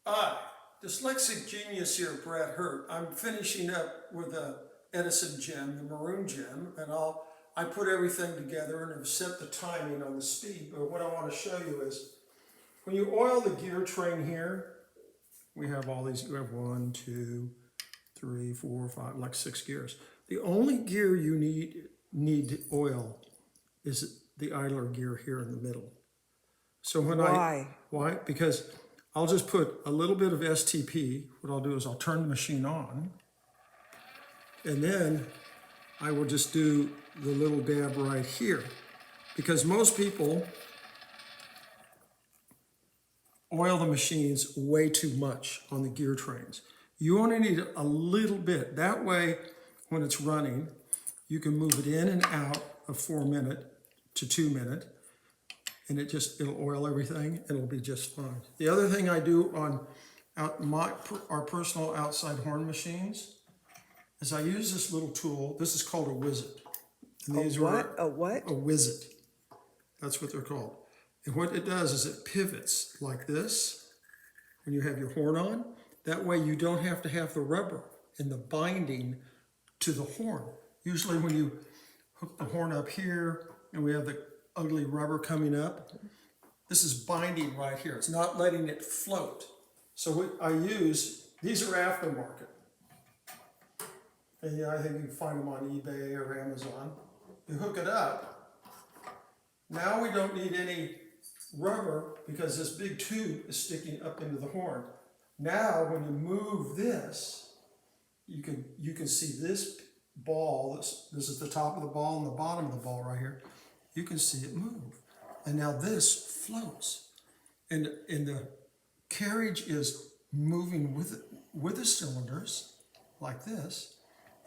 Hi, dyslexic genius here, Brad Hurt. I'm finishing up with the Edison gem, the maroon gem, and I put everything together and have set the timing on the speed. But what I want to show you is when you oil the gear train here, we have all these. We have 1, 2, 3, 4, 5, like 6 gears. The only gear you need to oil is the idler gear here in the middle. So why? Because I'll just put a little bit of STP. What I'll do is I'll turn the machine on, and then I will just do the little dab right here. Because most people oil the machines way too much on the gear trains. You only need a little bit. That way, when it's running, you can move it in and out of 4 minute to 2 minute, and it'll oil everything, and it'll be just fine. The other thing I do on our personal outside horn machines is I use this little tool. This is called a wizard. And A what? A what? A wizard. That's what they're called. And what it does is it pivots like this when you have your horn on. That way you don't have to have the rubber and the binding to the horn. Usually when you hook the horn up here and we have the ugly rubber coming up, this is binding right here. It's not letting it float. So what I use, these are aftermarket. And I think you can find them on eBay or Amazon. You hook it up. Now we don't need any rubber because this big tube is sticking up into the horn. Now when you move this, you can see this ball. This is the top of the ball and the bottom of the ball right here. You can see it move. And now this floats. And the carriage is moving with the cylinders like this,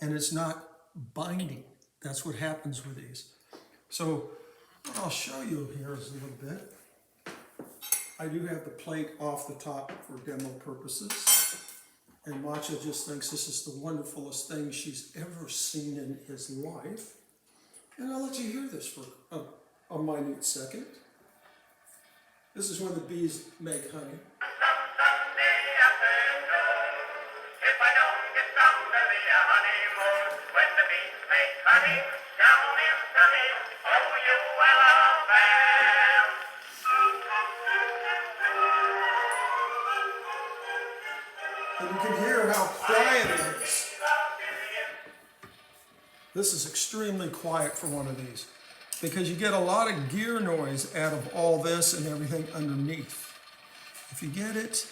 and it's not binding. That's what happens with these. So what I'll show you here is a little bit. I do have the plate off the top for demo purposes. And Macha just thinks this is the wonderfulest thing she's ever seen in his life. And I'll let you hear this for a minute second. This is when the bees make honey. And you can hear how quiet it is. This is extremely quiet for one of these because you get a lot of gear noise out of all this and everything underneath. If you get it,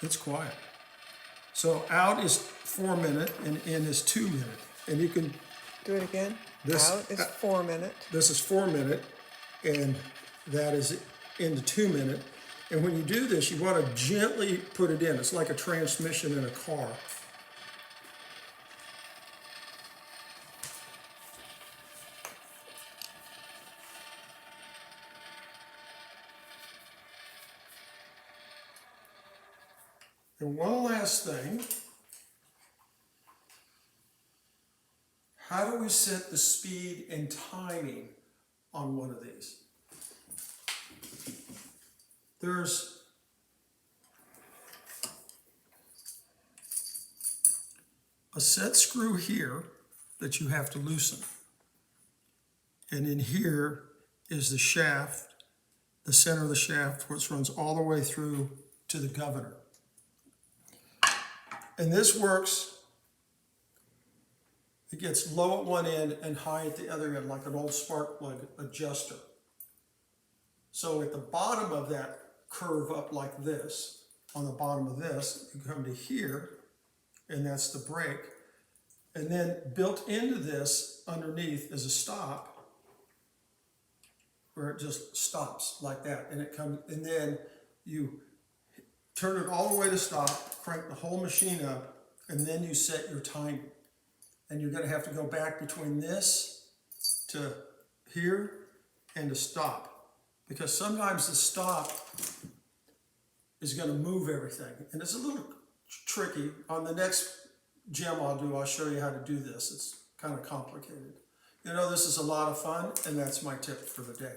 it's quiet. So out is 4 minute and in is 2 minute. And you can Do it again. Out is 4 minute. This is 4 minute and that is into 2 minute. And when you do this, you want to gently put it in. It's like a transmission in a car. And one last thing. How do we set the speed and timing on one of these? There's a set screw here that you have to loosen. And in here is the shaft, the center of the shaft, which runs all the way through to the governor. And this works, it gets low at one end and high at the other end, like an old spark plug adjuster. So at the bottom of that curve up like this, on the bottom of this, you come to here, and that's the brake. And then built into this underneath is a stop, where it just stops like that, and it comes, and then you turn it all the way to stop, crank the whole machine up, and then you set your timing. And you're going to have to go back between this to here and to stop. Because sometimes the stop is going to move everything. And it's a little tricky. On the next gem I'll show you how to do this. It's kind of complicated. You know, this is a lot of fun, and that's my tip for the day.